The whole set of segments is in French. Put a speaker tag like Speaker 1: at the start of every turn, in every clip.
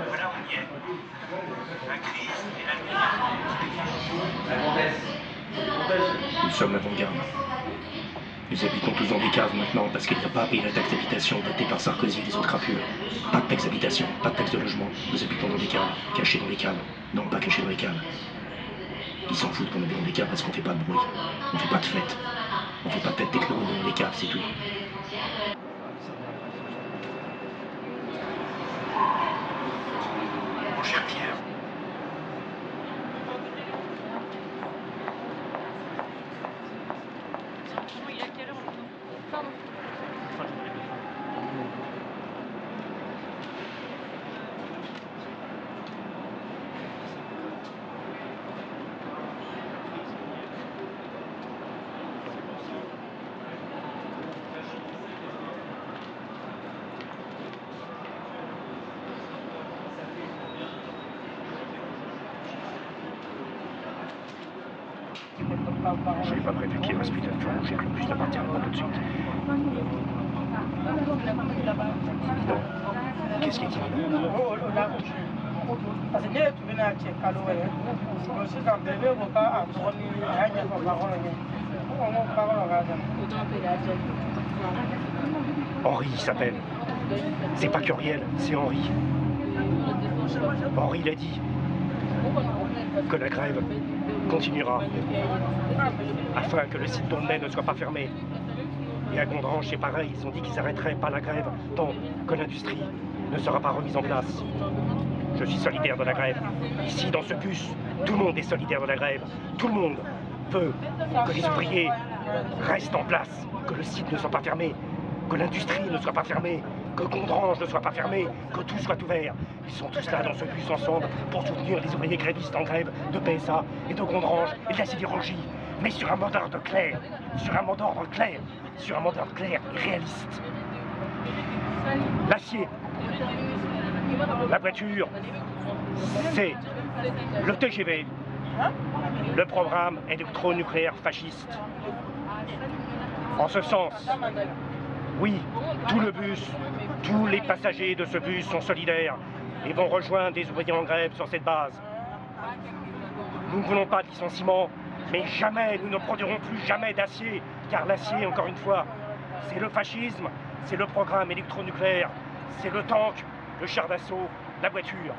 Speaker 1: Voilà, on y est. La crise et la
Speaker 2: Nous sommes l'avant-garde. Nous habitons tous dans des caves maintenant parce qu'il n'y a pas à payer la taxe d'habitation votée par Sarkozy et les autres crapules. Pas de taxe d'habitation, pas de taxe de logement. Nous habitons dans des caves, cachés dans les caves. Non, pas cachés dans les caves. Ils s'en foutent qu'on habite dans des caves parce qu'on fait pas de bruit. On fait pas de fête. On fait pas de fête techno dans les caves, c'est tout.
Speaker 1: Mon cher Pierre.
Speaker 3: Il a quelle heure maintenant? Pardon.
Speaker 2: Je n'ai pas prévu qu'il reste plus de feu rouge et que le bus ne partira pas tout de suite. Non. Qu'est-ce qui est imminent? Henri, il s'appelle. C'est pas Curiel, c'est Henri. Henri l'a dit. Que la grève continuera afin que le site d'Aulnay ne soit pas fermé. Et à Gondrange, c'est pareil, ils ont dit qu'ils n'arrêteraient pas la grève tant que l'industrie ne sera pas remise en place. Je suis solidaire de la grève. Ici, dans ce bus, tout le monde est solidaire de la grève. Tout le monde veut que les ouvriers restent en place, que le site ne soit pas fermé, que l'industrie ne soit pas fermée, que Gondrange ne soit pas fermé, que tout soit ouvert. Ils sont tous là dans ce bus ensemble pour soutenir les ouvriers grévistes en grève de PSA et de Gondrange et de la sidérurgie. Mais sur un mot d'ordre clair, sur un mot d'ordre clair, sur un mot d'ordre clair et réaliste. L'acier, la voiture, c'est le TGV, le programme électronucléaire fasciste. En ce sens, oui, tout le bus, tous les passagers de ce bus sont solidaires et vont rejoindre des ouvriers en grève sur cette base. Nous ne voulons pas de licenciement, mais jamais, nous ne produirons plus jamais d'acier, car l'acier, encore une fois, c'est le fascisme, c'est le programme électronucléaire, c'est le tank, le char d'assaut, la voiture.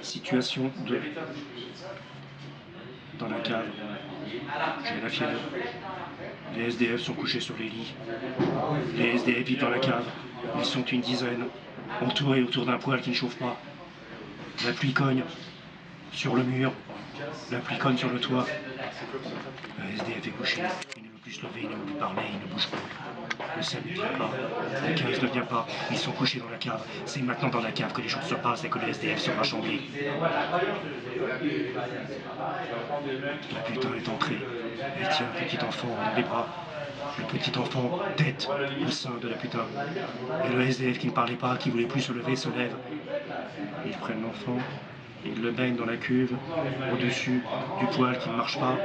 Speaker 2: Situation 2. Dans la cave, j'ai la fièvre. Les SDF sont couchés sur les lits. Les SDF vivent dans la cave. Ils sont une dizaine, entourés autour d'un poêle qui ne chauffe pas. La pluie cogne sur le mur. La pluie cogne sur le toit. Le SDF est couché. Il ne veut plus se lever, il ne veut plus parler, il ne bouge plus. Le SAMU ne vient pas. La 15 ne vient pas. Ils sont couchés dans la cave. C'est maintenant dans la cave que les choses se passent et que le SDF sera chambré. La putain est entrée. Elle tient un petit enfant dans les bras. Le petit enfant tête au sein de la putain. Et le SDF qui ne parlait pas, qui voulait plus se lever, se lève. Ils prennent l'enfant, ils le baignent dans la cuve, au-dessus du poêle qui ne marche pas.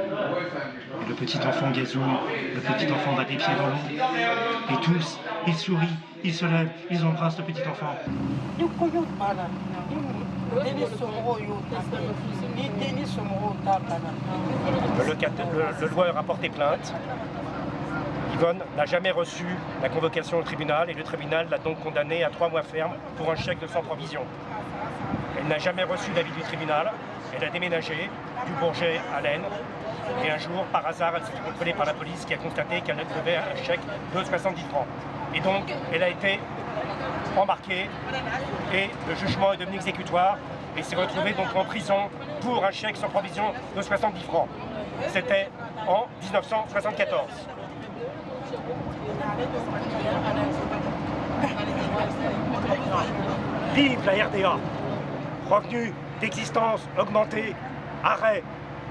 Speaker 2: Et le petit enfant gazouille, le petit enfant bat des pieds dans l'eau. Et tous, ils sourient, ils se lèvent, ils embrassent le petit enfant. Le loueur a porté plainte. Yvonne n'a jamais reçu la convocation au tribunal et le tribunal l'a donc condamnée à 3 mois ferme pour un chèque de sans provision. Elle n'a jamais reçu l'avis du tribunal, elle a déménagé du Bourget à l'Aisne et un jour, par hasard, elle s'est fait contrôler par la police qui a constaté qu'elle devait un chèque de 70 francs. Et donc, elle a été embarquée et le jugement est devenu exécutoire et s'est retrouvée donc en prison pour un chèque sans provision de 70 francs. C'était en 1974. Vive la RDA! Revenus d'existence augmentés, arrêt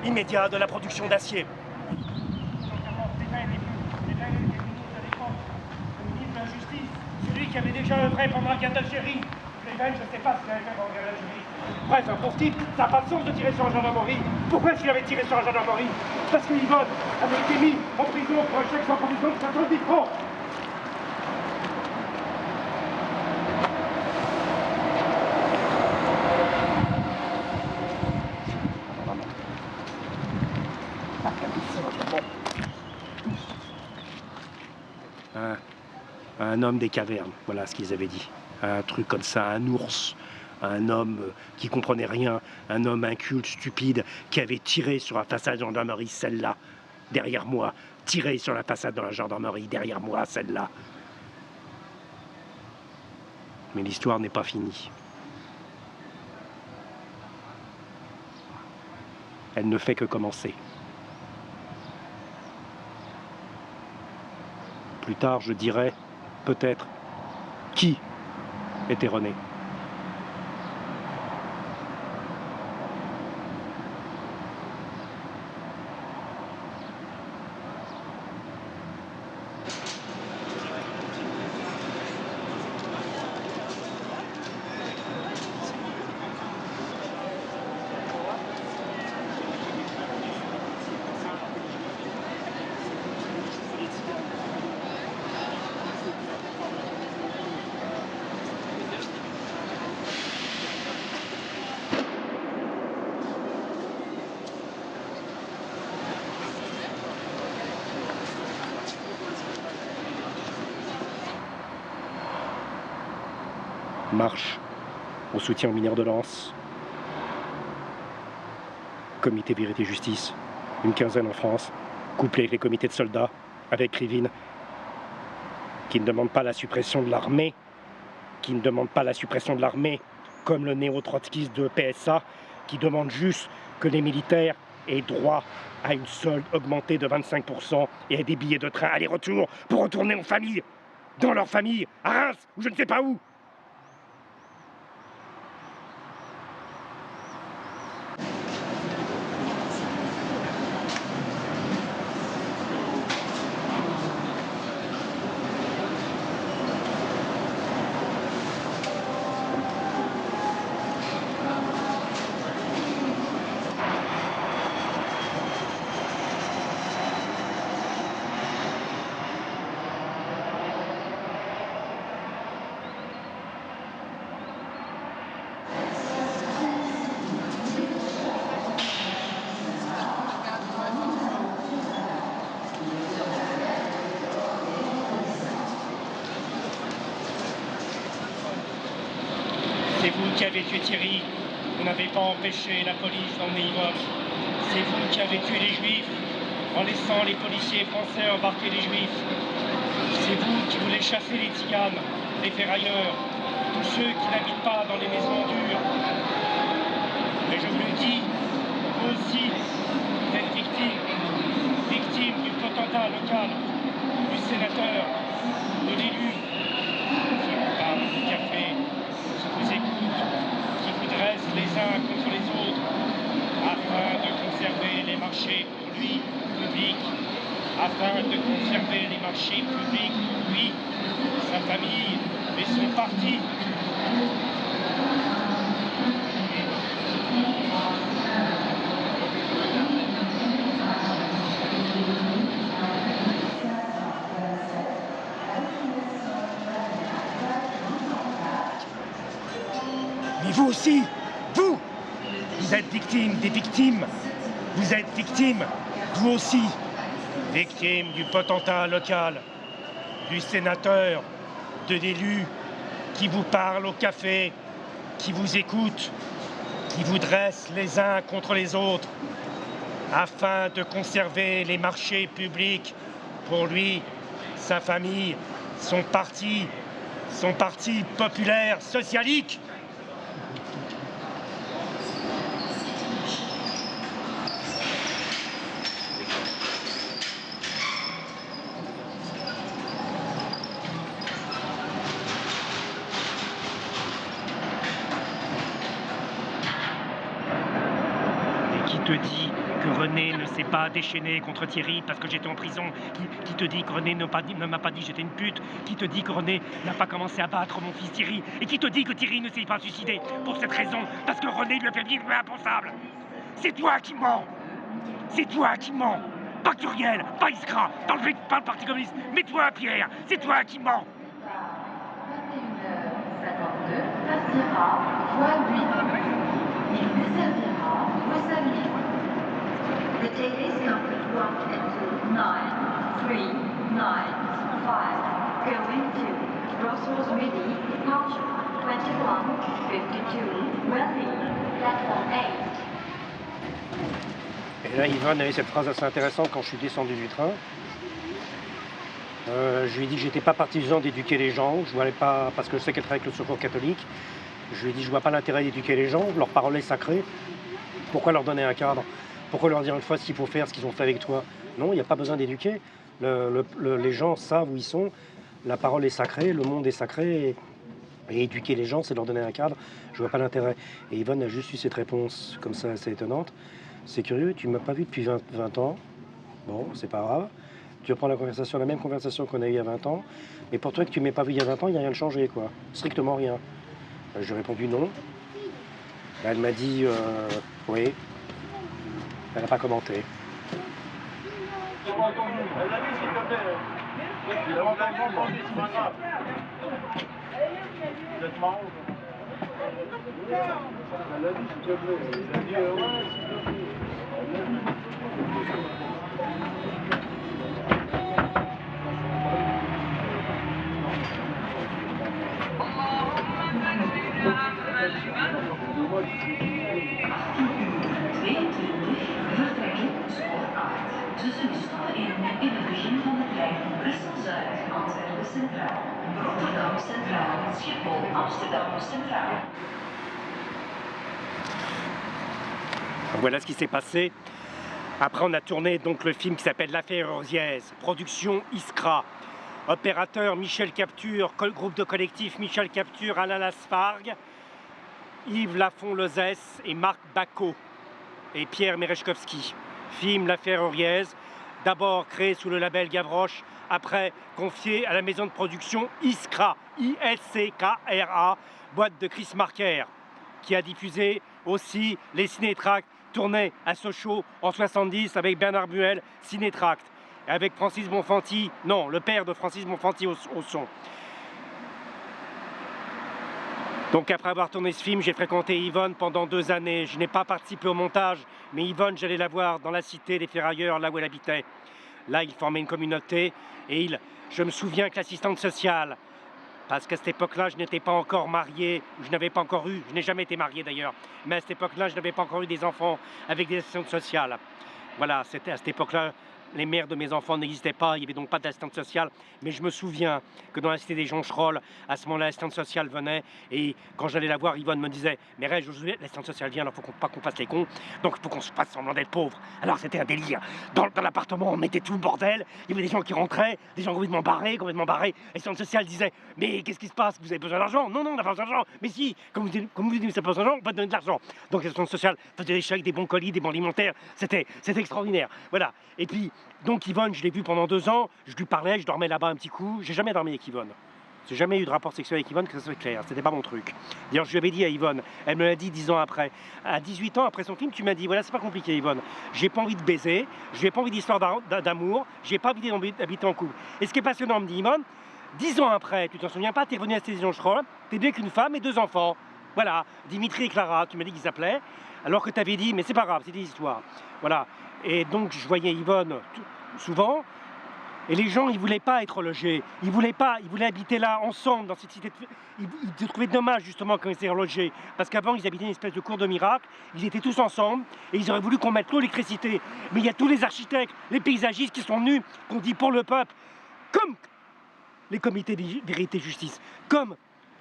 Speaker 2: immédiat de la production d'acier. Celui qui avait déjà œuvré pendant la guerre d'Algérie. Je ne sais pas ce qu'il avait fait pendant la guerre d'Algérie. Bref, un pauvre type, ça n'a pas de sens de tirer sur la gendarmerie. Pourquoi est-ce qu'il avait tiré sur la gendarmerie? Parce que Yvonne avait été mis en prison pour un chèque sans provision de 70 francs. Un homme des cavernes, voilà ce qu'ils avaient dit. Un truc comme ça, un ours, un homme qui comprenait rien, un homme inculte, stupide, qui avait tiré sur la façade de la gendarmerie, celle-là, derrière moi, tiré sur la façade de la gendarmerie, derrière moi, celle-là. Mais l'histoire n'est pas finie. Elle ne fait que commencer. Plus tard, je dirai, peut-être, qui était René. Marche au soutien aux mineurs de Lens. Comité Vérité Justice, une quinzaine en France, couplé avec les comités de soldats, avec Krivine, qui ne demande pas la suppression de l'armée, comme le néo-trotskiste de PSA, qui demande juste que les militaires aient droit à une solde augmentée de 25% et à des billets de train aller-retour pour retourner aux familles, dans leur famille, à Reims, ou je ne sais pas où. C'est vous qui avez tué Thierry, vous n'avez pas empêché la police d'emmener Yvonne. C'est vous qui avez tué les Juifs en laissant les policiers français embarquer les Juifs. C'est vous qui voulez chasser les tziganes, les ferrailleurs, tous ceux qui n'habitent pas dans les maisons dures. Mais je vous le dis, vous aussi, vous êtes victime du potentat local, du sénateur, de l'élu, qui vous parle du café, qui vous écoute, qui vous dresse les uns contre les autres, afin de conserver les marchés pour lui, publics, afin de conserver les marchés publics pour lui, sa famille et son parti. Mais vous aussi, vous êtes victime des victimes, vous êtes victime, vous aussi, victime du potentat local, du sénateur, de l'élu qui vous parle au café, qui vous écoute, qui vous dresse les uns contre les autres, afin de conserver les marchés publics pour lui, sa famille, son parti populaire socialique. te dit que René ne s'est pas déchaîné contre Thierry parce que j'étais en prison, qui te dit que René ne m'a pas dit que j'étais une pute, qui te dit que René n'a pas commencé à battre mon fils Thierry, et qui te dit que Thierry ne s'est pas suicidé pour cette raison, parce que René lui a fait vivre l'impensable. C'est toi qui mens. C'est toi qui mens. Pas Turiel, pas Iskra, pas le Parti communiste, mais toi, Pierre, c'est toi qui mens.
Speaker 4: 21h52 partira voie 8. Il desservira Ouessami. The dailies complete 1 and 2, 9, 3, 9, 5, going to Crossroads Midi, departure 21, 52, Welly, platform 8.
Speaker 2: Et là, Yvonne avait cette phrase assez intéressante quand je suis descendu du train. Je lui ai dit que j'étais pas partisan d'éduquer les gens, je voulais pas, parce que je sais qu'elle travaille avec le Secours catholique. Je lui ai dit je vois pas l'intérêt d'éduquer les gens, leur parole est sacrée. Pourquoi leur donner un cadre? Pourquoi leur dire une fois ce qu'il faut faire, ce qu'ils ont fait avec toi? Non, il n'y a pas besoin d'éduquer. Les gens savent où ils sont, la parole est sacrée, le monde est sacré, et éduquer les gens, c'est leur donner un cadre. Je vois pas l'intérêt. Et Yvonne a juste eu cette réponse comme ça, assez étonnante. C'est curieux, tu m'as pas vu depuis 20 ans. Bon, c'est pas grave. Tu reprends la conversation, la même conversation qu'on a eue il y a 20 ans. Mais pour toi que tu m'aies pas vu il y a 20 ans, il n'y a rien de changé, quoi. Strictement rien. J'ai répondu non. Elle m'a dit oui. Elle n'a pas commenté.
Speaker 1: Elle a dit s'il te plaît. Il a entendu, c'est pas grave. Vous êtes marrant. Elle a dit s'il te plaît. Il a dit ouais, s'il te plaît.
Speaker 4: Vertrekken spoor 8. Tussen stoppen in het begin van de trein Brussel-Zuid, Antwerpen Centraal, Rotterdam Centraal, Schiphol, Amsterdam Centraal.
Speaker 2: Voilà ce qui s'est passé. Après, on a tourné donc le film qui s'appelle L'Affaire Horziez, production Iskra. Opérateur Michel Capture, groupe de collectif Michel Capture, Alain Lasfargue, Yves Lafont-Lozès et Marc Bacot et Pierre Merechkovski. Film L'Affaire Horziez, d'abord créé sous le label Gavroche, après confié à la maison de production Iskra, I-S-C-K-R-A, boîte de Chris Marker, qui a diffusé aussi les Cinétracts, tourné à Sochaux en 70 avec Bernard Buell, Cinétracts, avec Francis Bonfanti, non, le père de Francis Bonfanti au son. Donc après avoir tourné ce film, j'ai fréquenté Yvonne pendant 2 années. Je n'ai pas participé au montage, mais Yvonne, j'allais la voir dans la cité des Ferrailleurs, là où elle habitait. Là, il formait une communauté et je me souviens que l'assistante sociale, parce qu'à cette époque-là, je n'étais pas encore marié, je n'avais pas encore eu, je n'ai jamais été marié d'ailleurs, mais à cette époque-là, je n'avais pas encore eu des enfants avec des assistantes sociales. Voilà, c'était à cette époque-là, les mères de mes enfants n'existaient pas, il n'y avait donc pas d'assistante sociale, mais je me souviens que dans la cité des Joncherolles, à ce moment-là, l'assistante sociale venait, et quand j'allais la voir, Yvonne me disait « Mais Reg, l'assistante sociale vient, alors il ne faut pas qu'on fasse les cons, donc il faut qu'on se fasse semblant d'être pauvre. » Alors c'était un délire. Dans l'appartement, on mettait tout le bordel, il y avait des gens qui rentraient, des gens complètement barrés. L'assistante sociale disait « Mais qu'est-ce qui se passe? Vous avez besoin d'argent? » Non, non, on n'a pas besoin d'argent. Mais si, comme vous dites que vous n'avez pas besoin d'argent, on va donner de l'argent. Donc l'assistante sociale faisait des chèques, des bons colis, des bons alimentaires, c'était extraordinaire. Voilà. Et puis, donc Yvonne, je l'ai vue pendant 2 ans, je lui parlais, je dormais là-bas un petit coup, j'ai jamais dormi avec Yvonne. J'ai jamais eu de rapport sexuel avec Yvonne, que ça soit clair, c'était pas mon truc. D'ailleurs, je lui avais dit à Yvonne, elle me l'a dit 10 ans après. À 18 ans après son film, tu m'as dit, voilà, c'est pas compliqué Yvonne, j'ai pas envie de baiser, j'ai pas envie d'histoire d'amour, j'ai pas envie d'habiter en couple. Et ce qui est passionnant, me dit Yvonne, 10 ans après, tu t'en souviens pas, t'es revenu à cette Joncherolles, t'es bien qu'une femme et 2 enfants. Voilà, Dimitri et Clara, tu m'as dit qu'ils s'appelaient, alors que tu avais dit, mais c'est pas grave, c'est des histoires. Voilà, et donc je voyais Yvonne souvent, et les gens, ils voulaient pas être logés, ils voulaient habiter là, ensemble, dans cette cité. Ils trouvaient dommage, justement, quand ils étaient relogés, parce qu'avant, ils habitaient une espèce de cour de miracle, ils étaient tous ensemble, et ils auraient voulu qu'on mette l'eau, l'électricité. Mais il y a tous les architectes, les paysagistes qui sont venus, qu'on dit pour le peuple, comme les comités vérité et justice, comme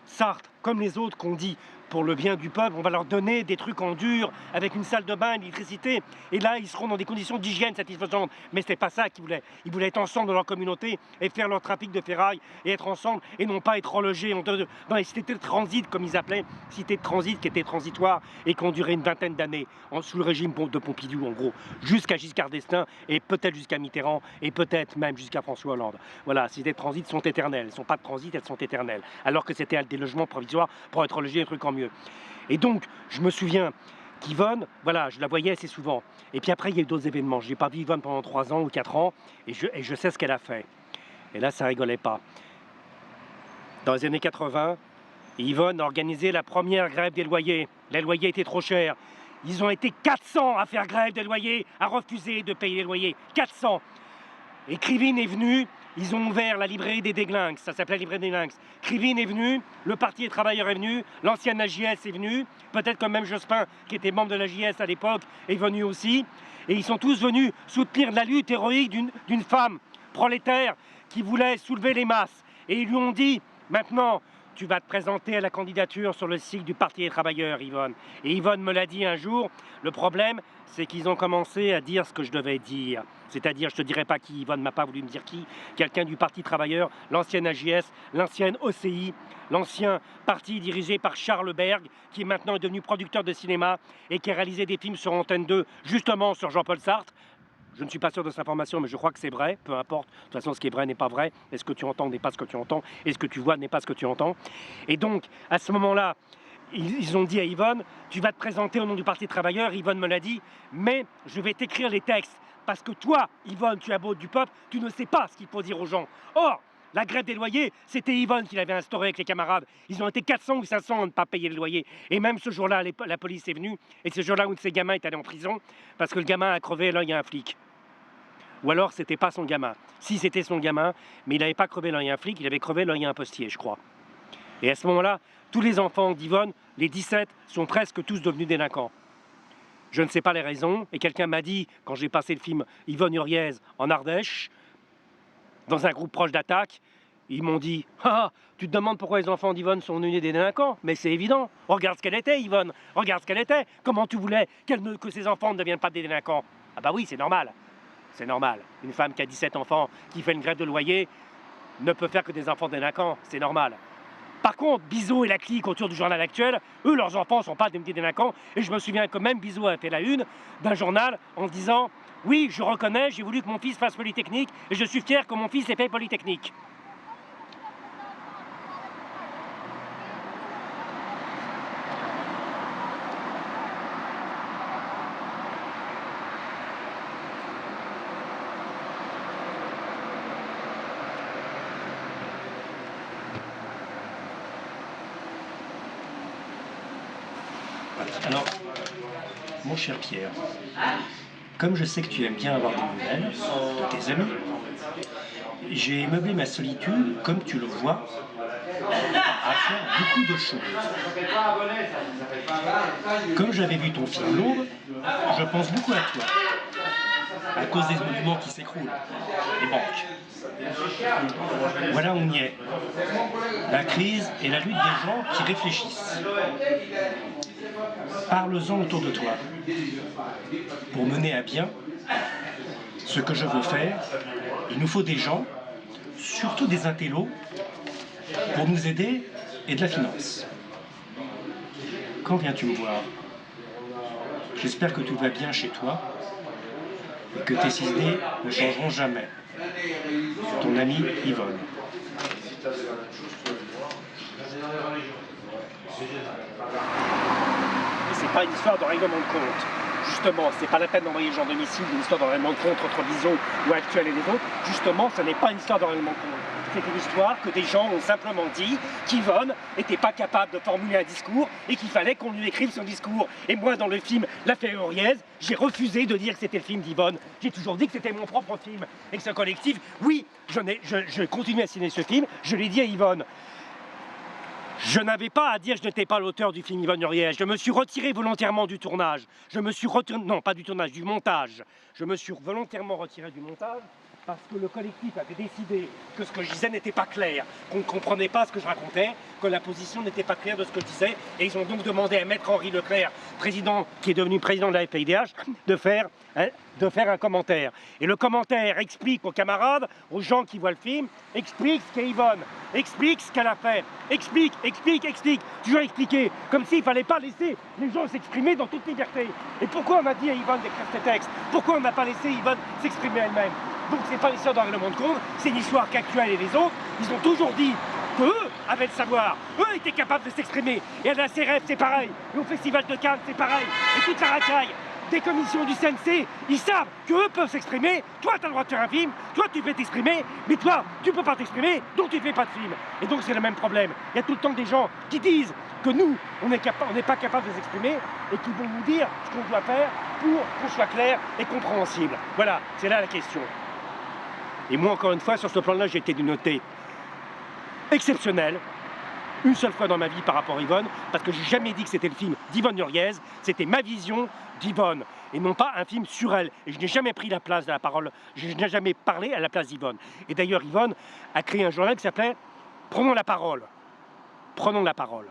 Speaker 2: Sartre, comme les autres qu'on dit, pour le bien du peuple, on va leur donner des trucs en dur, avec une salle de bain, une électricité, et là, ils seront dans des conditions d'hygiène satisfaisantes. Mais c'était pas ça qu'ils voulaient. Ils voulaient être ensemble dans leur communauté, et faire leur trafic de ferraille, et être ensemble, et non pas être relogés dans les cités de transit, comme ils appelaient, cités de transit qui étaient transitoires, et qui ont duré une vingtaine d'années, sous le régime de Pompidou, en gros, jusqu'à Giscard d'Estaing, et peut-être jusqu'à Mitterrand, et peut-être même jusqu'à François Hollande. Voilà, ces cités de transit sont éternelles, elles ne sont pas de transit, elles sont éternelles, alors que c'était des logements provisoires pour être relogés, un truc en mieux. Et donc, je me souviens qu'Yvonne, voilà, je la voyais assez souvent. Et puis après, il y a eu d'autres événements. Je n'ai pas vu Yvonne pendant 3 ans ou 4 ans, et je sais ce qu'elle a fait. Et là, ça rigolait pas. Dans les années 80, Yvonne a organisé la première grève des loyers. Les loyers étaient trop chers. Ils ont été 400 à faire grève des loyers, à refuser de payer les loyers. 400. Et Krivine est venu, ils ont ouvert la librairie des Déglinx, ça s'appelait la librairie des Déglinx. Krivine est venu, le Parti des Travailleurs est venu, l'ancienne AJS est venu, peut-être que même Jospin, qui était membre de l'AJS à l'époque, est venu aussi. Et ils sont tous venus soutenir la lutte héroïque d'une femme prolétaire qui voulait soulever les masses. Et ils lui ont dit, maintenant, tu vas te présenter à la candidature sur le site du Parti des Travailleurs, Yvonne. Et Yvonne me l'a dit un jour, le problème, c'est qu'ils ont commencé à dire ce que je devais dire. C'est-à-dire, je ne te dirai pas qui, Yvonne m'a pas voulu me dire qui, quelqu'un du Parti Travailleur, l'ancienne AJS, l'ancienne OCI, l'ancien parti dirigé par Charles Berg, qui maintenant est devenu producteur de cinéma et qui a réalisé des films sur Antenne 2, justement sur Jean-Paul Sartre. Je ne suis pas sûr de cette information, mais je crois que c'est vrai, peu importe. De toute façon, ce qui est vrai n'est pas vrai, et ce que tu entends n'est pas ce que tu entends, et ce que tu vois n'est pas ce que tu entends. Et donc, à ce moment-là, ils ont dit à Yvonne, tu vas te présenter au nom du Parti Travailleur. Yvonne me l'a dit, mais je vais t'écrire les textes. Parce que toi, Yvonne, tu es à bout du peuple, tu ne sais pas ce qu'il faut dire aux gens. Or, la grève des loyers, c'était Yvonne qui l'avait instaurée avec les camarades. Ils ont été 400 ou 500 à ne pas payer le loyer. Et même ce jour-là, la police est venue. Et ce jour-là où ces gamins est allé en prison, parce que le gamin a crevé l'œil à un flic. Ou alors, c'était pas son gamin. Si, c'était son gamin, mais il n'avait pas crevé l'œil à un flic, il avait crevé l'œil à un postier, je crois. Et à ce moment-là, tous les enfants d'Yvonne, les 17, sont presque tous devenus délinquants. Je ne sais pas les raisons, et quelqu'un m'a dit, quand j'ai passé le film Yvonne Uriez en Ardèche, dans un groupe proche d'Attaque, ils m'ont dit « Ah, tu te demandes pourquoi les enfants d'Yvonne sont devenus des délinquants? Mais c'est évident, regarde ce qu'elle était, Yvonne, regarde ce qu'elle était. Comment tu voulais que ses enfants ne deviennent pas des délinquants? » Ah bah oui, c'est normal. C'est normal. Une femme qui a 17 enfants, qui fait une grève de loyer, ne peut faire que des enfants délinquants. C'est normal. Par contre, Bizot et la clique autour du journal actuel, eux, leurs enfants ne sont pas des délinquants. Et je me souviens que même Bizot a fait la une d'un journal en disant « Oui, je reconnais, j'ai voulu que mon fils fasse Polytechnique et je suis fier que mon fils ait fait Polytechnique. » Alors, mon cher Pierre, comme je sais que tu aimes bien avoir des nouvelles de tes amis, j'ai meublé ma solitude, comme tu le vois, à faire beaucoup de choses. Comme j'avais vu ton film L'Aube, je pense beaucoup à toi, à cause des monuments qui s'écroulent, les banques. Voilà, on y est. La crise et la lutte des gens qui réfléchissent. Parle-en autour de toi. Pour mener à bien ce que je veux faire, il nous faut des gens, surtout des intellos, pour nous aider et de la finance. Quand viens-tu me voir? J'espère que tout va bien chez toi et que tes idées ne changeront jamais. Ton ami Yvonne. C'est pas une histoire de règlement de compte. Justement, c'est pas la peine d'envoyer Jean Domicile d'une histoire de règlement de compte entre Bizot ou Actuel et les autres. Justement, ce n'est pas une histoire de règlement de compte. C'est une histoire que des gens ont simplement dit qu'Yvonne n'était pas capable de formuler un discours et qu'il fallait qu'on lui écrive son discours. Et moi, dans le film L'Affaire Uriez, j'ai refusé de dire que c'était le film d'Yvonne. J'ai toujours dit que c'était mon propre film. Et que ce collectif, oui, je continue à signer ce film, je l'ai dit à Yvonne. Je n'avais pas à dire que je n'étais pas l'auteur du film Yvonne Uriez. Je me suis retiré volontairement du tournage. Je me suis retiré, non pas du tournage, du montage. Je me suis volontairement retiré du montage parce que le collectif avait décidé que ce que je disais n'était pas clair, qu'on ne comprenait pas ce que je racontais, que la position n'était pas claire de ce que je disais, et ils ont donc demandé à Maître Henri Leclerc, président, qui est devenu président de la FIDH, de faire un commentaire. Et le commentaire explique aux camarades, aux gens qui voient le film, explique ce qu'est Yvonne, explique ce qu'elle a fait, explique, toujours expliquer, comme s'il ne fallait pas laisser les gens s'exprimer dans toute liberté. Et pourquoi on a dit à Yvonne d'écrire ces textes? Pourquoi on n'a pas laissé Yvonne s'exprimer elle-même? Donc c'est pas l'histoire d'un règlement de compte, c'est une histoire qu'Actuel et les autres, ils ont toujours dit qu'eux avaient le savoir, eux étaient capables de s'exprimer. Et à la CRF c'est pareil, et au Festival de Cannes c'est pareil, et toute la racaille des commissions du CNC, ils savent qu'eux peuvent s'exprimer, toi tu as le droit de faire un film, toi tu peux t'exprimer, mais toi tu peux pas t'exprimer, donc tu ne fais pas de film. Et donc c'est le même problème. Il y a tout le temps des gens qui disent que nous, on n'est pas capable de s'exprimer et qui vont nous dire ce qu'on doit faire pour qu'on soit clair et compréhensible. Voilà, c'est là la question. Et moi, encore une fois, sur ce plan-là, j'ai été d'une noté exceptionnelle, une seule fois dans ma vie par rapport à Yvonne, parce que j'ai jamais dit que c'était le film d'Yvonne Nuriez, c'était ma vision d'Yvonne, et non pas un film sur elle. Et je n'ai jamais pris la place de la parole, je n'ai jamais parlé à la place d'Yvonne. Et d'ailleurs, Yvonne a créé un journal qui s'appelait « Prenons la parole ». Prenons la parole.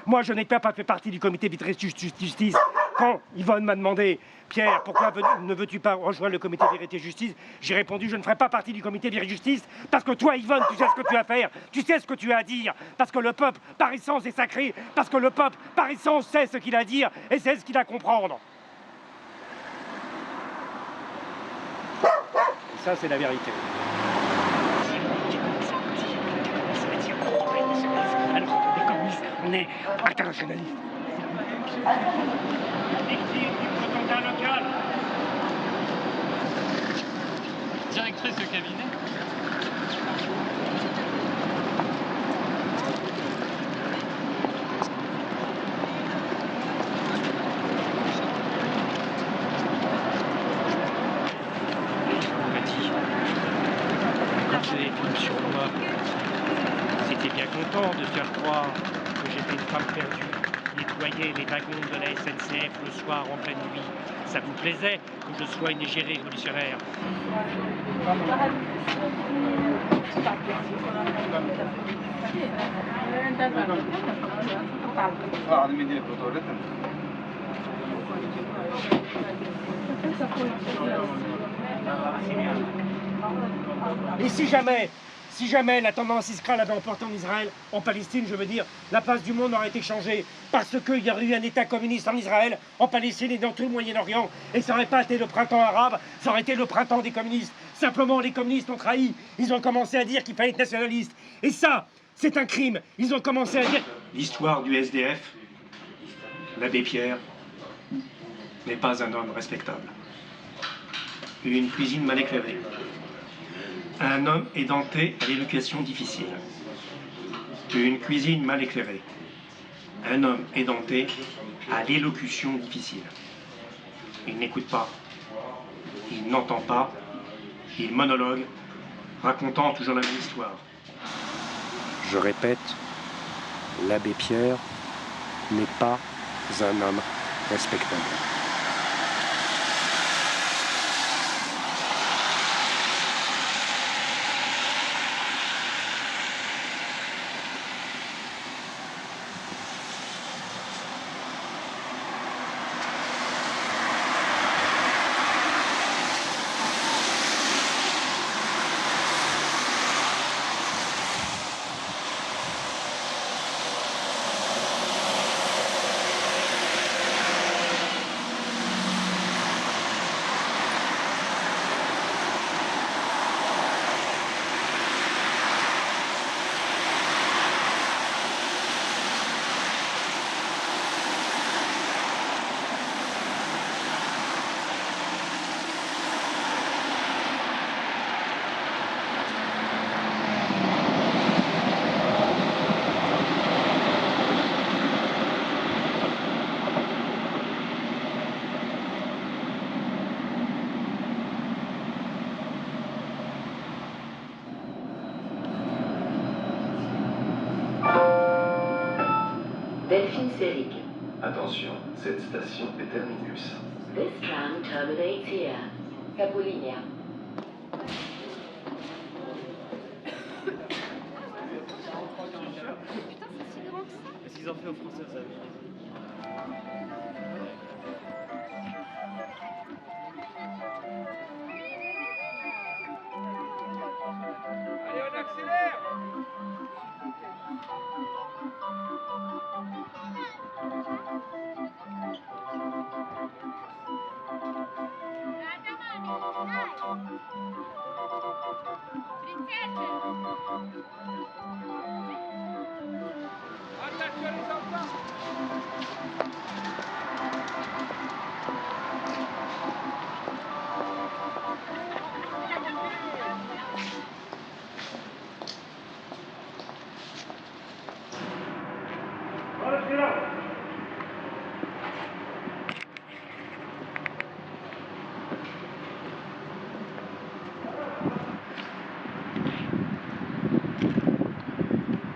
Speaker 2: Moi, je n'ai pas fait partie du comité Vérité Justice. Quand Yvonne m'a demandé « Pierre, pourquoi ne veux-tu pas rejoindre le comité Vérité Justice ?» J'ai répondu « Je ne ferai pas partie du comité Vérité Justice parce que toi, Yvonne, tu sais ce que tu as à faire, tu sais ce que tu as à dire, parce que le peuple, par essence, est sacré, parce que le peuple, par essence, sait ce qu'il a à dire et sait ce qu'il a à comprendre. » Et ça, c'est la vérité. Alors, les communistes, on est internationalistes. Local.
Speaker 5: Directrice de cabinet.
Speaker 2: Quand j'ai des films sur moi, c'était bien content de faire croire que j'étais une femme perdue. Nettoyer les wagons de la SNCF le soir en pleine nuit. Ça vous plaisait que je sois une égérie révolutionnaire? Et si jamais la tendance Israël avait emporté en Israël, en Palestine, je veux dire, la place du monde aurait été changée parce qu'il y aurait eu un État communiste en Israël, en Palestine et dans tout le Moyen-Orient. Et ça n'aurait pas été le printemps arabe, ça aurait été le printemps des communistes. Simplement, les communistes ont trahi. Ils ont commencé à dire qu'il fallait être nationaliste. Et ça, c'est un crime. Ils ont commencé à dire... L'histoire du SDF, l'abbé Pierre, n'est pas un homme respectable. Une cuisine mal éclairée. Un homme édenté à l'éducation difficile. Une cuisine mal éclairée. Un homme édenté à l'élocution difficile. Il n'écoute pas. Il n'entend pas. Il monologue, racontant toujours la même histoire. Je répète, l'abbé Pierre n'est pas un homme respectable.
Speaker 4: Delphine Seyrig.
Speaker 6: Attention, cette station est terminus.
Speaker 4: This tram terminates here. Capolinia.
Speaker 5: ont fait aux Français aux amis.
Speaker 1: Allez, on accélère. Attention les enfants.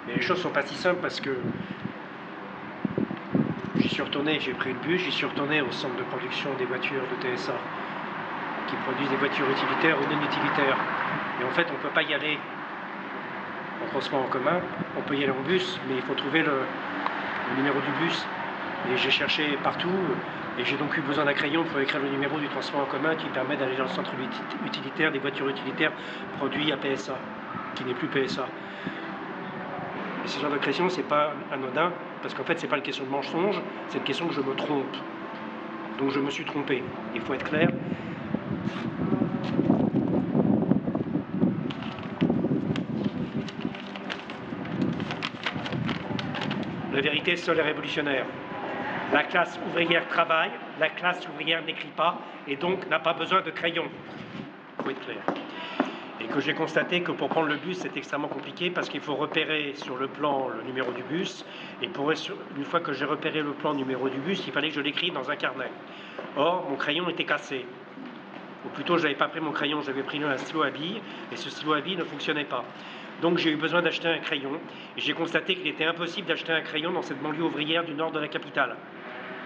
Speaker 2: Mais les choses sont pas si simples parce que j'y suis retourné, j'ai pris le bus, j'y suis retourné au centre de production des voitures de TSA qui produisent des voitures utilitaires ou non utilitaires. Et en fait, on ne peut pas y aller en transport en commun, on peut y aller en bus, mais il faut trouver le numéro du bus. Et j'ai cherché partout, et j'ai donc eu besoin d'un crayon pour écrire le numéro du transport en commun qui permet d'aller dans le centre utilitaire des voitures utilitaires produits à PSA, qui n'est plus PSA. Et ce genre de crayon, c'est pas anodin, parce qu'en fait, c'est pas une question de mensonge, c'est une question que je me trompe. Donc je me suis trompé, il faut être clair. La vérité seule est révolutionnaire. La classe ouvrière travaille, la classe ouvrière n'écrit pas, et donc n'a pas besoin de crayon. Il faut être clair. Et que j'ai constaté que pour prendre le bus, c'est extrêmement compliqué parce qu'il faut repérer sur le plan le numéro du bus. Et une fois que j'ai repéré le plan numéro du bus, il fallait que je l'écrive dans un carnet. Or, mon crayon était cassé. Ou plutôt, je n'avais pas pris mon crayon, j'avais pris un stylo à billes, et ce stylo à billes ne fonctionnait pas. Donc j'ai eu besoin d'acheter un crayon, et j'ai constaté qu'il était impossible d'acheter un crayon dans cette banlieue ouvrière du nord de la capitale,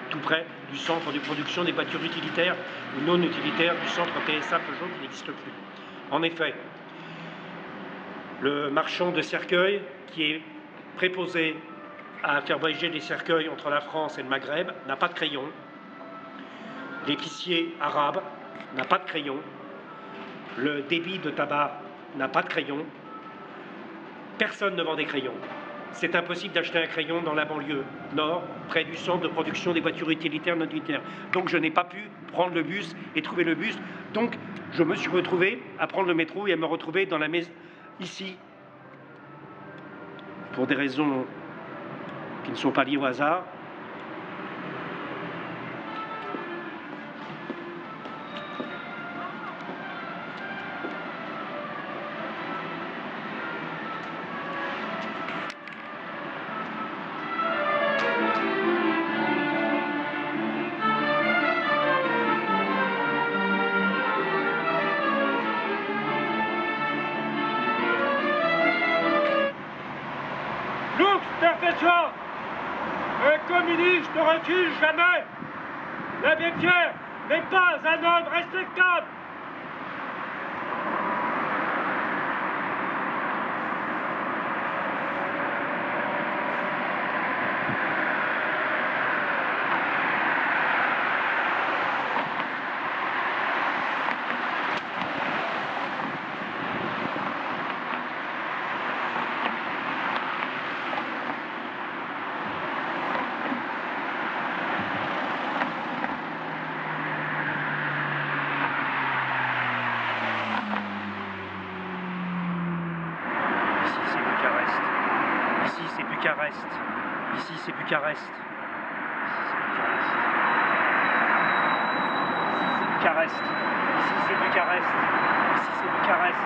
Speaker 2: tout près du centre de production des voitures utilitaires ou non utilitaires du centre PSA Peugeot qui n'existe plus. En effet, le marchand de cercueils qui est préposé à faire voyager des cercueils entre la France et le Maghreb n'a pas de crayon. L'épicier arabe n'a pas de crayon. Le débit de tabac n'a pas de crayon. Personne ne vend des crayons. C'est impossible d'acheter un crayon dans la banlieue nord, près du centre de production des voitures utilitaires non utilitaires. Donc je n'ai pas pu prendre le bus et trouver le bus. Donc je me suis retrouvé à prendre le métro et à me retrouver dans la maison ici, pour des raisons qui ne sont pas liées au hasard.
Speaker 1: Attention! Un communiste ne recule jamais! L'abbé Pierre n'est pas un homme respectable!
Speaker 2: Bucarest. Ici c'est Bucarest. Ici c'est Bucarest. Ici c'est Bucarest. Ici c'est Bucarest.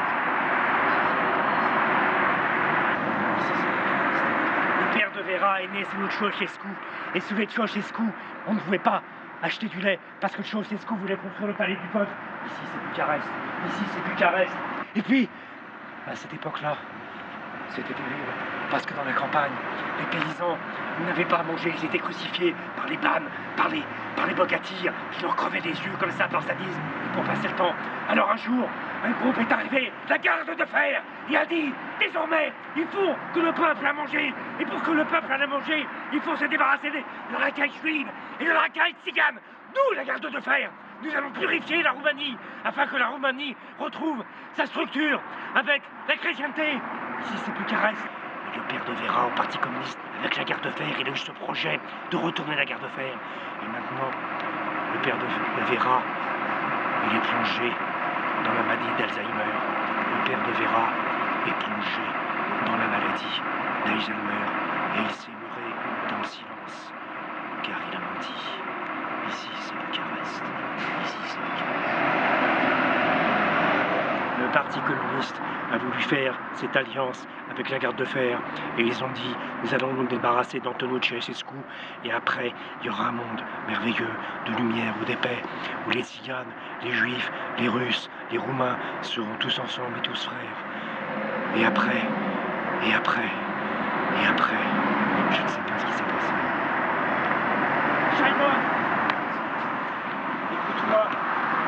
Speaker 2: Le père de Vera est né sous le Ceausescu. Et sous le Ceausescu, on ne pouvait pas acheter du lait parce que Ceausescu voulait construire le palais du peuple. Ici c'est Bucarest. Ici c'est Bucarest. Et puis, à cette époque-là, C'était terrible, parce que dans la campagne, les paysans n'avaient pas à manger, ils étaient crucifiés par les blâmes, par les bocatires, qui leur crevaient les yeux comme ça par sadisme, pour passer le temps. Alors un jour, un groupe est arrivé, la garde de fer, et a dit, désormais, il faut que le peuple a mangé, et pour que le peuple ait à manger, il faut se débarrasser de la racaille juive et de la racaille tzigane. Nous, la garde de fer, nous allons purifier la Roumanie, afin que la Roumanie retrouve sa structure avec la chrétienté. Si c'est Bucarest, et le père de Vera au Parti communiste, avec la garde de fer, il a eu ce projet de retourner la garde de fer. Et maintenant, le père de Vera, il est plongé dans la maladie d'Alzheimer. Le père de Vera est plongé dans la maladie d'Alzheimer. Et il s'est muré dans le silence, car il a menti. Ici, c'est Bucarest. Ici, c'est Bucarest. Le Parti communiste a voulu faire cette alliance avec la garde de fer et ils ont dit nous allons nous débarrasser d'Antonio Ceausescu et après il y aura un monde merveilleux de lumière ou d'épais où les Tziganes, les Juifs, les Russes, les Roumains seront tous ensemble et tous frères. Et après, je ne sais pas ce qui s'est passé. Shimon,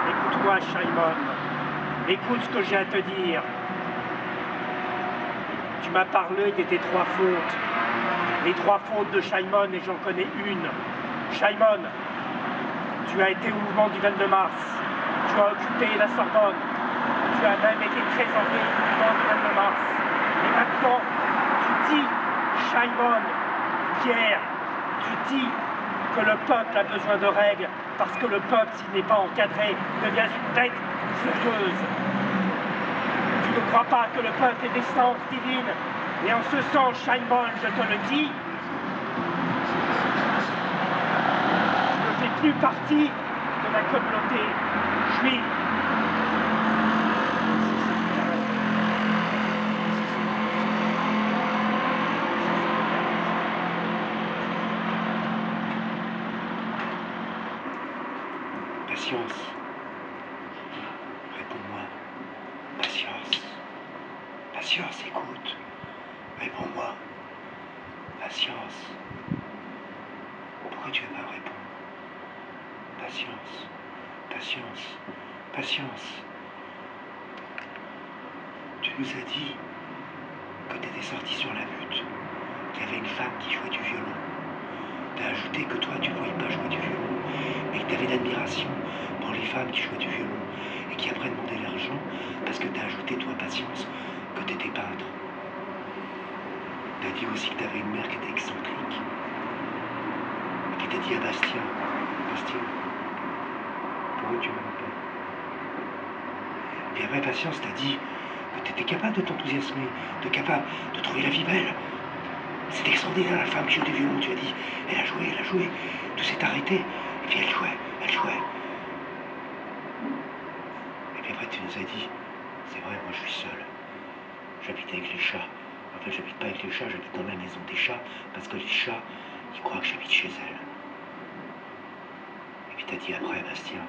Speaker 2: écoute-moi Shimon. Écoute ce que j'ai à te dire. Tu m'as parlé de tes 3 fautes. Les 3 fautes de Shimon, et j'en connais une. Shimon, tu as été au mouvement du 22 mars. Tu as occupé la Sorbonne. Tu as même été trésorier du mouvement du 22 mars. Et maintenant, tu dis, Shimon, Pierre, tu dis que le peuple a besoin de règles, parce que le peuple, s'il n'est pas encadré, devient une bête furieuse. Tu ne crois pas que le peuple est d'essence divine, et en ce sens, Shimon, je te le dis, tu ne fais plus partie de la communauté juive. Patience. Réponds-moi. Patience. Patience, écoute. Réponds-moi. Patience. Pourquoi tu ne veux pas répondre? Patience. Patience. Patience. Tu nous as dit que tu étais sorti sur la butte, qu'il y avait une femme qui jouait du violon. Tu as ajouté que toi, tu ne voyais pas jouer du violon, mais que tu avais l'admiration pour les femmes qui jouaient du violon et qui après demandaient l'argent parce que tu as ajouté, toi, patience, que tu étais peintre. Tu as dit aussi que tu avais une mère qui était excentrique et qui t'a dit à Bastien, pourquoi tu m'aimes pas? Puis après, patience, t'as dit que tu étais capable de t'enthousiasmer, capable de trouver la vie belle. C'est extraordinaire, la femme qui joue du violon, tu as dit, elle a joué, tout s'est arrêté, et puis elle jouait. Et puis après tu nous as dit, c'est vrai, moi je suis seul, j'habite avec les chats. En fait, j'habite pas avec les chats, j'habite dans la maison des chats, parce que les chats, ils croient que j'habite chez elles. Et puis t'as dit après, Bastien, de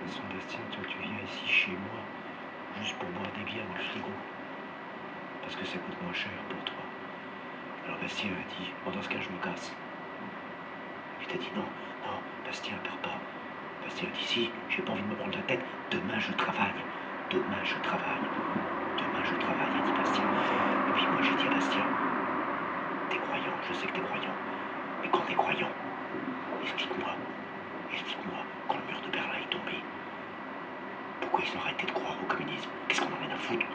Speaker 2: toute façon, Bastien, toi tu viens ici chez moi, juste pour boire des bières dans le frigo, parce que ça coûte moins cher pour toi. Alors Bastien a dit, bon dans ce cas je me casse. Et puis t'as dit non, Bastien pars pas. Bastien a dit si, j'ai pas envie de me prendre la tête, demain je travaille, a dit Bastien. Et puis moi j'ai dit à Bastien, t'es croyant, je sais que t'es croyant, mais quand t'es croyant, explique-moi, quand le mur de Berlin est tombé, pourquoi ils ont arrêté de croire au communisme? Qu'est-ce qu'on en a à foutre?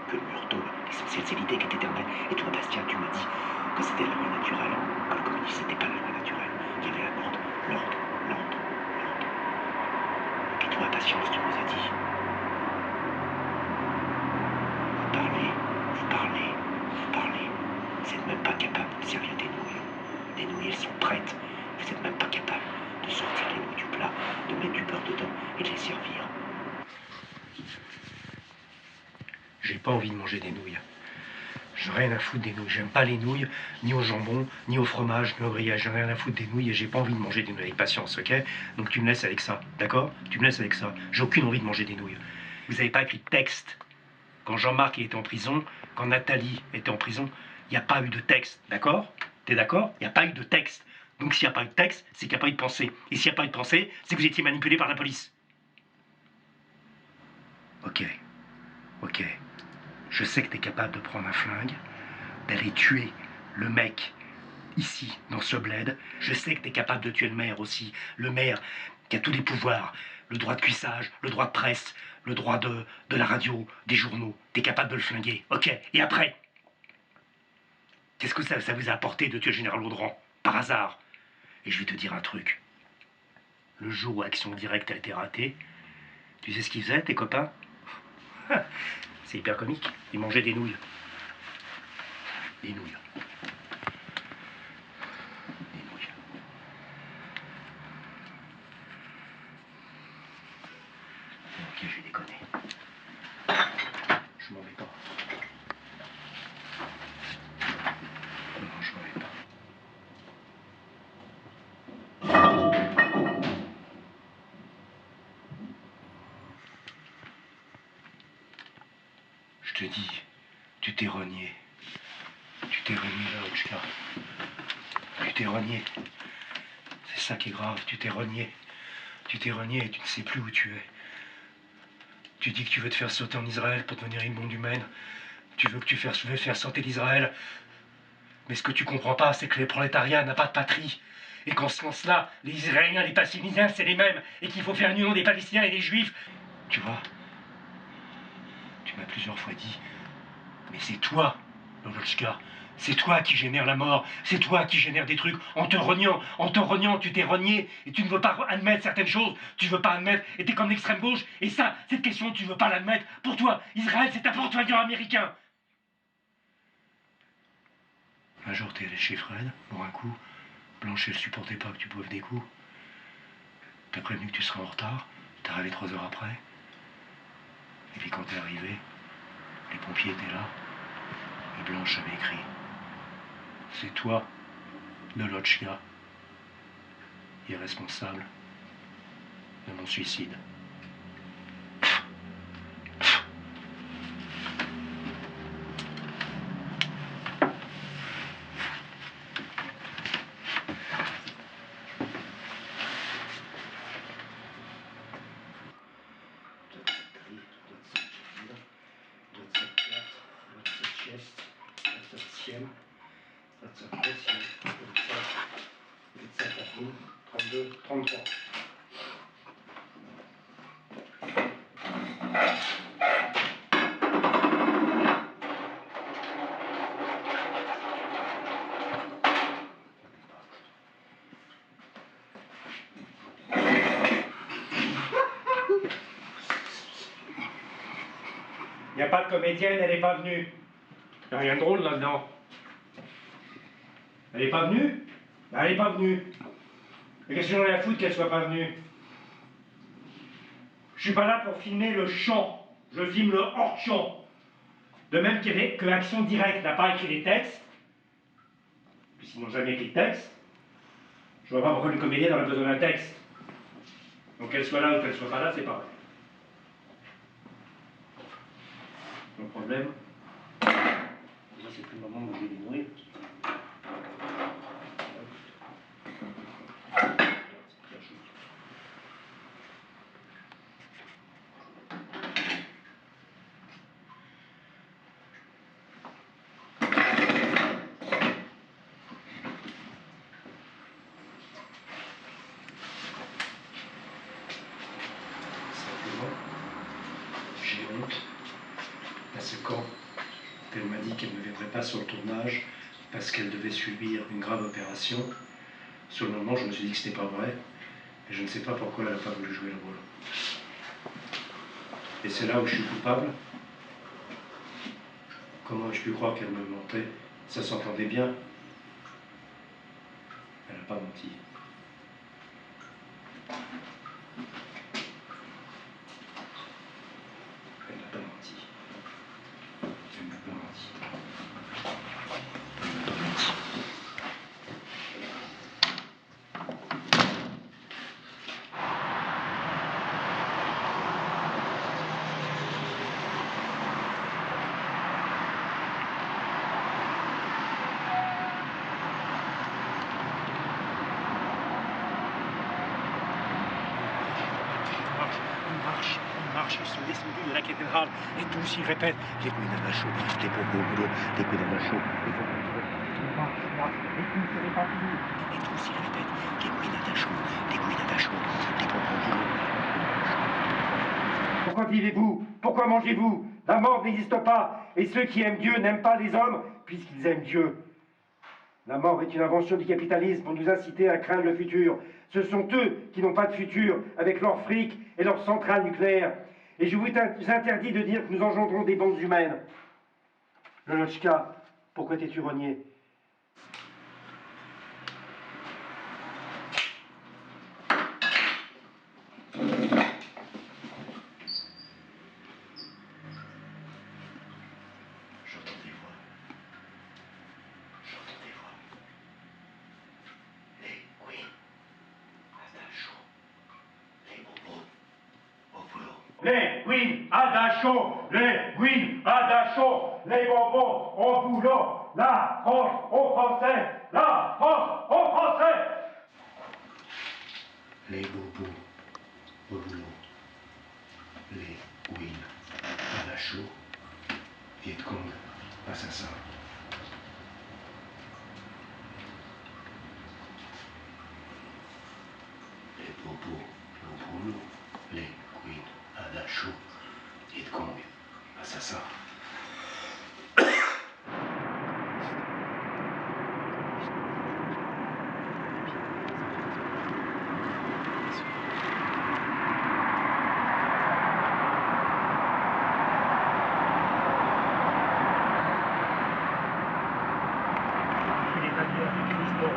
Speaker 2: Que le mur tombe, l'essentiel c'est l'idée qui est éternelle. Et toi Bastien, tu m'as dit que c'était la loi naturelle, que le communisme n'était pas la loi naturelle, qu'il y avait l'ordre. Et puis toi, Patience, tu nous as dit, vous parlez, vous n'êtes même pas capable de servir des nouilles. Les nouilles, elles sont prêtes, vous n'êtes même pas capable de sortir les nouilles du plat, de mettre du beurre dedans et de les servir. J'ai pas envie de manger des nouilles. J'ai rien à foutre des nouilles. J'aime pas les nouilles, ni au jambon, ni au fromage, ni au grillage. J'ai rien à foutre des nouilles et j'ai pas envie de manger des nouilles avec patience, ok? Donc tu me laisses avec ça, d'accord? Tu me laisses avec ça. J'ai aucune envie de manger des nouilles. Vous avez pas écrit de texte. Quand Jean-Marc était en prison, quand Nathalie était en prison, il n'y a pas eu de texte, d'accord? T'es d'accord? Il n'y a pas eu de texte. Donc s'il n'y a pas eu de texte, c'est qu'il n'y a pas eu de pensée. Et s'il n'y a pas eu de pensée, c'est que vous étiez manipulé par la police. Ok. Ok. Je sais que tu es capable de prendre un flingue, d'aller tuer le mec ici, dans ce bled. Je sais que tu es capable de tuer le maire aussi. Le maire qui a tous les pouvoirs. Le droit de cuissage, le droit de presse, le droit de la radio, des journaux. Tu es capable de le flinguer. Ok. Et après? Qu'est-ce que ça vous a apporté de tuer le général Audran? Par hasard. Et je vais te dire un truc. Le jour où Action Directe a été ratée, tu sais ce qu'ils faisaient, tes copains? C'est hyper comique. Ils mangeaient des nouilles. Des nouilles. Des nouilles. Ok, je vais déconner. Je m'en vais pas. Non, je m'en vais pas. Je te dis, tu t'es renié. Tu t'es renié là, Otchka. Tu t'es renié. C'est ça qui est grave, tu t'es renié. Tu t'es renié et tu ne sais plus où tu es. Tu dis que tu veux te faire sauter en Israël pour devenir une bombe humaine. Tu veux faire sauter l'Israël. Mais ce que tu comprends pas, c'est que les prolétariats n'ont pas de patrie. Et qu'en ce sens-là, les Israéliens et les Palestiniens, c'est les mêmes. Et qu'il faut faire une union des Palestiniens et des Juifs. Tu vois, tu m'as plusieurs fois dit, mais c'est toi, Lolochka. C'est toi qui génère la mort. C'est toi qui génère des trucs. En te reniant, tu t'es renié. Et tu ne veux pas admettre certaines choses. Tu veux pas admettre. Et t'es comme l'extrême gauche. Et ça, cette question, tu veux pas l'admettre. Pour toi, Israël, c'est un porte-avions américain. Un jour, t'es allé chez Fred, pour un coup. Blanche, elle supportait pas que tu boives des coups. T'as prévenu que tu serais en retard. T'es arrivé 3 heures après. Et puis quand t'es arrivé, les pompiers étaient là. Et Blanche avait écrit: c'est toi, Lolochka, irresponsable de mon suicide. Il n'y a pas de comédienne, elle n'est pas venue. Il n'y a rien de drôle là-dedans. Elle n'est pas venue? Elle n'est pas venue. Mais qu'est-ce que j'en ai à foutre qu'elle soit pas venue? Je suis pas là pour filmer le chant. Je filme le hors-champ. De même que Action Directe n'a pas écrit les textes, puisqu'ils n'ont jamais écrit de texte, je vois pas pourquoi une comédienne aurait besoin d'un texte. Donc qu'elle soit là ou qu'elle soit pas là, c'est pareil. Le problème, déjà c'est plus le moment où je vais les nourrir. J'ai honte parce que quand elle m'a dit qu'elle ne viendrait pas sur le tournage parce qu'elle devait subir une grave opération, sur le moment je me suis dit que c'était pas vrai et je ne sais pas pourquoi elle n'a pas voulu jouer le rôle. Et c'est là où je suis coupable. Comment ai-je pu croire qu'elle me mentait? Ça s'entendait bien. Elle n'a pas menti. Elle n'a pas menti. Elle n'a pas menti. Elle n'a pas menti. descendu de la cathédrale et tous ils répètent les Queen à la chaux, les bobos au boulot, les Queen à la chaux, les bobos au boulot. Et tout ce n'est pas fini. Et tous ils répètent les Queen à la chaux, les Queen à la chaux, les bobos au boulot. Pourquoi vivez-vous? Pourquoi mangez-vous? La mort n'existe pas, et ceux qui aiment Dieu n'aiment pas les hommes, puisqu'ils aiment Dieu. La mort est une invention du capitalisme pour nous inciter à craindre le futur. Ce sont eux qui n'ont pas de futur, avec leur fric et leurs centrales nucléaires. Et je vous interdis de dire que nous engendrons des bombes humaines. Lolochka, pourquoi t'es-tu renié? Les Queen à Dachau, les Queen à Dachau, les bobos au boulot, la France aux Français, la France aux Français. Les bobos au boulot, les Queen à Dachau, Viet Cong, assassin. Les bobos au boulot, les Queen à Dachau, Viet Cong, assassin.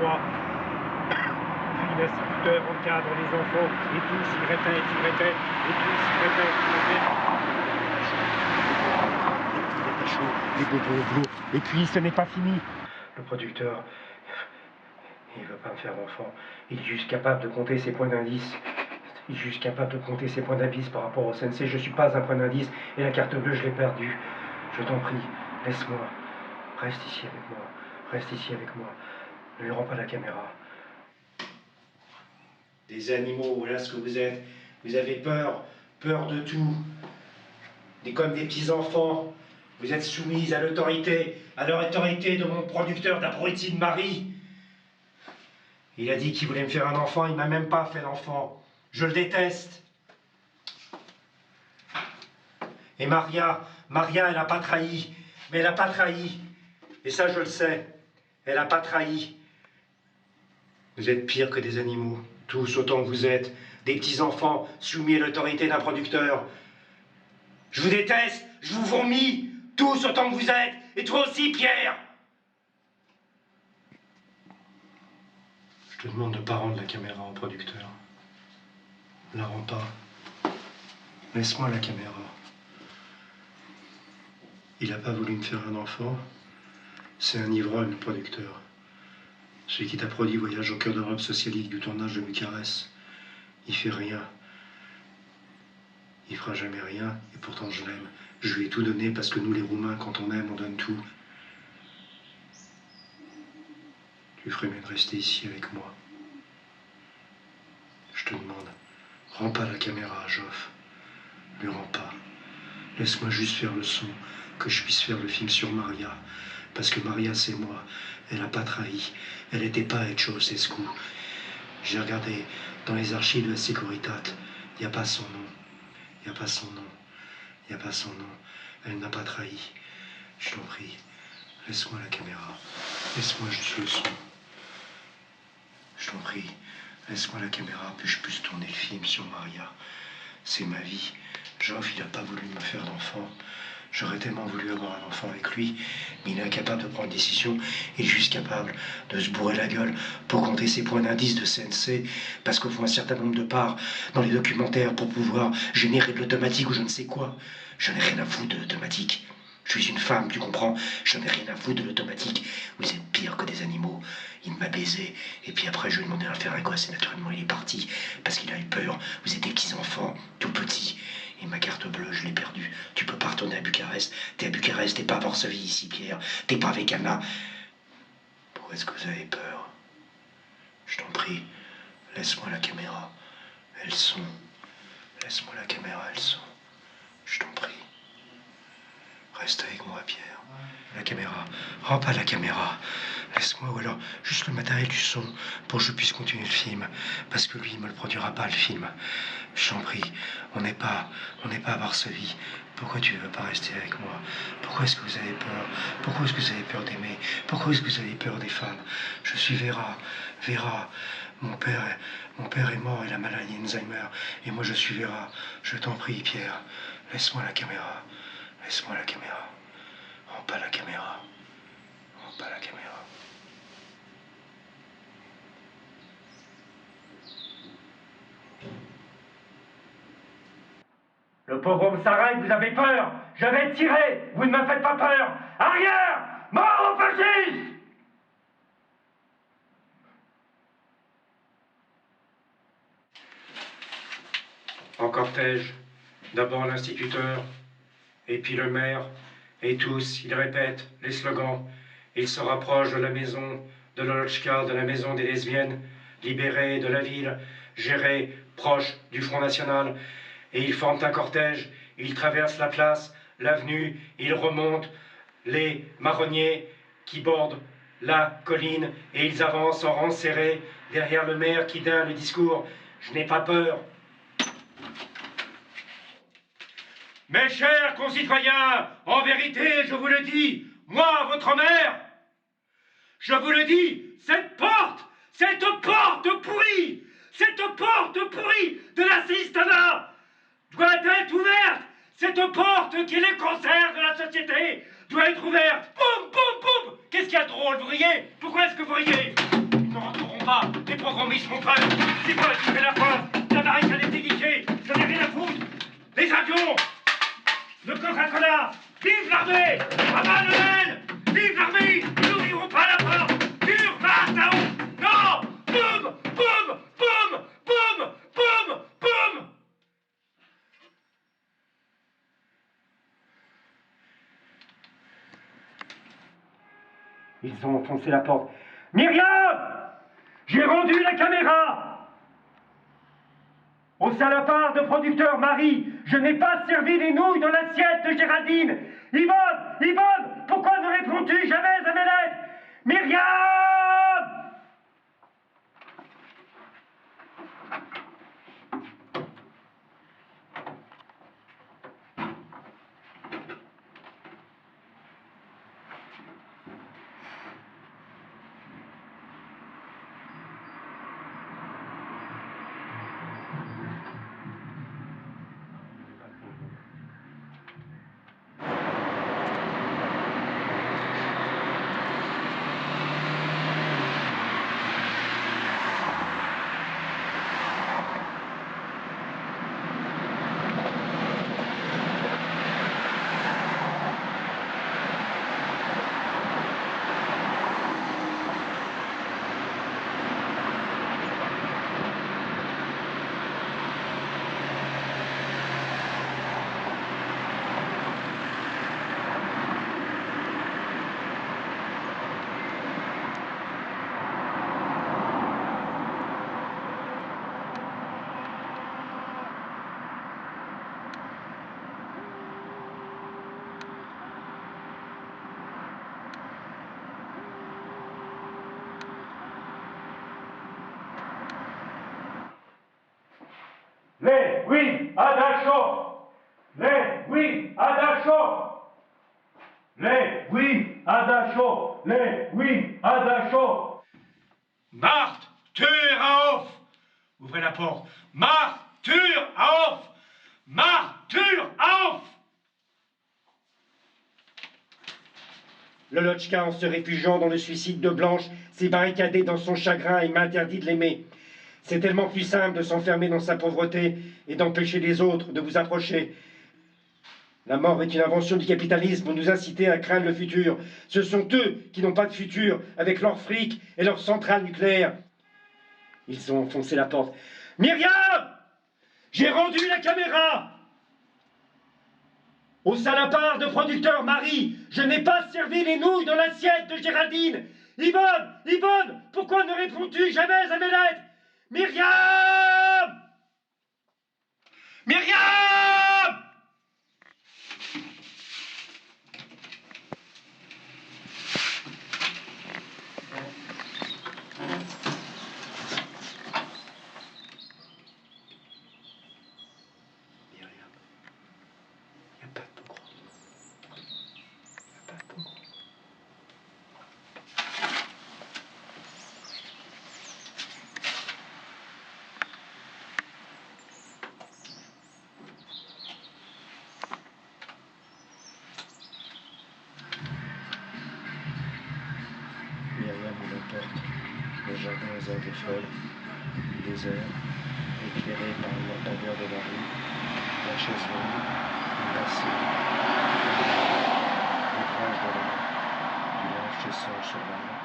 Speaker 2: Roi, puis l'instituteur encadre les enfants, et tous ils répètent, et tous ils répètent, les bobos au boulot, et puis ce n'est pas fini. Le producteur, il ne veut pas me faire d'enfant, il est juste capable de compter ses points d'indice. Il est juste capable de compter ses points d'indice par rapport au sensei. Je ne suis pas un point d'indice, et la carte bleue, je l'ai perdue. Je t'en prie, laisse-moi, reste ici avec moi, reste ici avec moi. Ne lui rends pas la caméra. Des animaux, voilà ce que vous êtes. Vous avez peur, peur de tout. Comme des petits-enfants. Vous êtes soumis à l'autorité de mon producteur d'abruti de mari. Il a dit qu'il voulait me faire un enfant, il m'a même pas fait d'enfant. Je le déteste. Et Maria, elle n'a pas trahi. Mais elle n'a pas trahi. Et ça, je le sais. Elle n'a pas trahi. Vous êtes pires que des animaux, tous autant que vous êtes, des petits-enfants soumis à l'autorité d'un producteur. Je vous déteste, je vous vomis, tous autant que vous êtes, et toi aussi, Pierre. Je te demande de ne pas rendre la caméra au producteur. Ne la rends pas. Laisse-moi la caméra. Il n'a pas voulu me faire un enfant. C'est un ivrogne, le producteur. Celui qui t'a produit Voyage au cœur de l'Europe socialiste du tournage de Bucarest. Il fait rien. Il fera jamais rien, et pourtant je l'aime. Je lui ai tout donné parce que nous les Roumains, quand on aime, on donne tout. Tu ferais mieux de rester ici avec moi. Je te demande, rends pas la caméra à Joff. Lui rends pas. Laisse-moi juste faire le son, que je puisse faire le film sur Maria. Parce que Maria, c'est moi. Elle n'a pas trahi. Elle n'était pas à Ceausescu. J'ai regardé dans les archives de la Securitat. Il n'y a pas son nom. Il n'y a pas son nom. Il n'y a pas son nom. Elle n'a pas trahi. Je t'en prie. Laisse-moi la caméra. Laisse-moi juste le son. Je t'en prie. Laisse-moi la caméra, puis je puisse tourner le film sur Maria. C'est ma vie. Joff, il n'a pas voulu me faire d'enfant. J'aurais tellement voulu avoir un enfant avec lui, mais il est incapable de prendre une décision. Il est juste capable de se bourrer la gueule pour compter ses points d'indice de CNC, parce qu'il faut un certain nombre de parts dans les documentaires pour pouvoir générer de l'automatique ou je ne sais quoi. J'en ai rien à foutre de l'automatique. Je suis une femme, tu comprends? J'en ai rien à foutre de l'automatique. Vous êtes pire que des animaux. Il m'a baisé, et puis après je lui ai demandé de faire un gosse, et naturellement il est parti, parce qu'il a eu peur. Vous êtes des petits-enfants, tout petits. Et ma carte bleue, je l'ai perdue. Tu peux pas retourner à Bucarest. T'es à Bucarest, t'es pas à Varsovie ici, Pierre. T'es pas avec Anna. Pourquoi est-ce que vous avez peur? Je t'en prie, laisse-moi la caméra. Elles sont. Laisse-moi la caméra, elles sont. Je t'en prie. Reste avec moi, Pierre. La caméra. Rends pas la caméra. Laisse-moi, ou alors juste le matériel du son pour que je puisse continuer le film. Parce que lui, il me le produira pas, le film. Je t'en prie, on n'est pas à Varsovie. Pourquoi tu ne veux pas rester avec moi? Pourquoi est-ce que vous avez peur? Pourquoi est-ce que vous avez peur d'aimer? Pourquoi est-ce que vous avez peur des femmes? Je suis Vera. Vera. Mon père est mort, il a maladie Alzheimer. Et moi, je suis Vera. Je t'en prie, Pierre. Laisse-moi la caméra. Laisse-moi la caméra. Rends pas la caméra. Rends pas la caméra.
Speaker 1: Le pogrom s'arrête, vous avez peur. Je vais tirer, vous ne me faites pas peur. Arrière! Mort aux fascistes!
Speaker 2: En cortège, d'abord l'instituteur, et puis le maire, et tous, ils répètent les slogans. Ils se rapprochent de la maison de l'Olotchka, de la maison des lesbiennes, libérées de la ville, gérée, proche du Front National. Et ils forment un cortège, ils traversent la place, l'avenue, ils remontent les marronniers qui bordent la colline, et ils avancent en rang serré derrière le maire qui donne le discours « Je n'ai pas peur ». Mes chers concitoyens, en vérité, je vous le dis, moi, votre mère, je vous le dis, cette porte pourrie de la Sistana doit être ouverte. Cette porte qui est le cancer de la société doit être ouverte. Boum, boum, boum. Qu'est-ce qu'il y a de drôle? Vous riez? Pourquoi est-ce que vous riez? Ils ne rentreront pas. Les programmistes font preuve. C'est moi qui fais la preuve. La barricade est édifiée. Je n'ai rien à foutre. Les avions, le Coca-Cola. Vive l'armée! À bas le Nel! Vive l'armée! Nous n'ouvrirons pas la porte! Pure Marthaou! Non! Boum! Boum! Boum! Boum! Boum! Boum! Ils ont enfoncé la porte. Myriam! J'ai rendu la caméra! Au salopard de producteur Marie, je n'ai pas servi les nouilles dans l'assiette de Géraldine. Yvonne, pourquoi ne réponds-tu jamais à mes lettres? Myriam! Oui, Adachot! Oui, Adachot! Oui, Adachot! Oui, Adachot! Marthe, Tür auf! Ouvrez la porte. Marthe, Tür auf! Marthe, Tür auf! Le Lotchka, en se réfugiant dans le suicide de Blanche, s'est barricadé dans son chagrin et m'interdit de l'aimer. C'est tellement plus simple de s'enfermer dans sa pauvreté et d'empêcher les autres de vous approcher. La mort est une invention du capitalisme pour nous inciter à craindre le futur. Ce sont eux qui n'ont pas de futur avec leur fric et leur centrale nucléaire. Ils ont enfoncé la porte. Myriam! J'ai rendu la caméra! Au salopard de producteur Marie, je n'ai pas servi les nouilles dans l'assiette de Géraldine. Yvonne, pourquoi ne réponds-tu jamais à mes lettres? Myriam! Madame ou n'importe, le jardin aux herbes folles, désert, éclairé par une lampadaire de la rue, la chaise longue, une bassine, des branches de l'arbre, du linge qui sort sur l'arbre,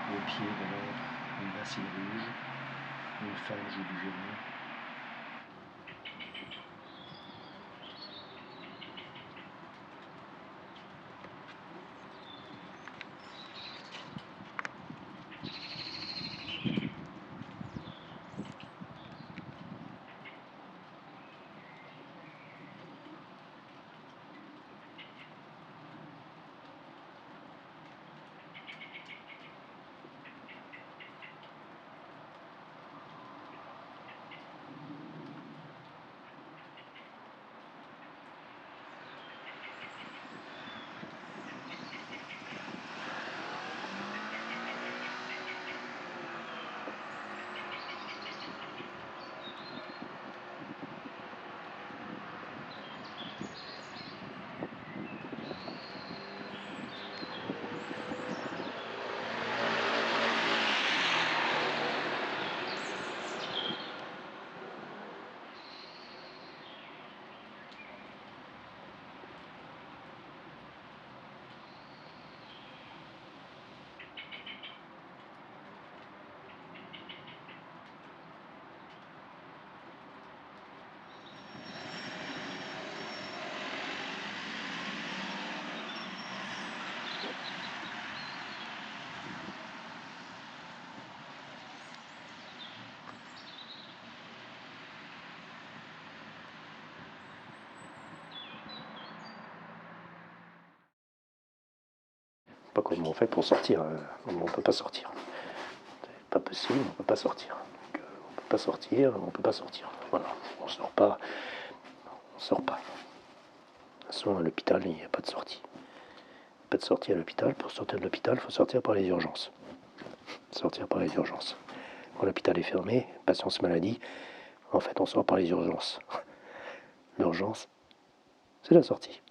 Speaker 2: au pied de l'arbre, une bassine rouge, une femme joue du violon. Pas comment on fait pour sortir, on ne peut pas sortir. C'est pas possible, on ne peut pas sortir. Donc, on ne peut pas sortir, on ne peut pas sortir. Voilà, on sort pas, on sort pas. De toute façon, à l'hôpital, il n'y a pas de sortie. Pas de sortie à l'hôpital. Pour sortir de l'hôpital, il faut sortir par les urgences. Sortir par les urgences. Quand l'hôpital est fermé, patience maladie, en fait, on sort par les urgences. L'urgence, c'est la sortie.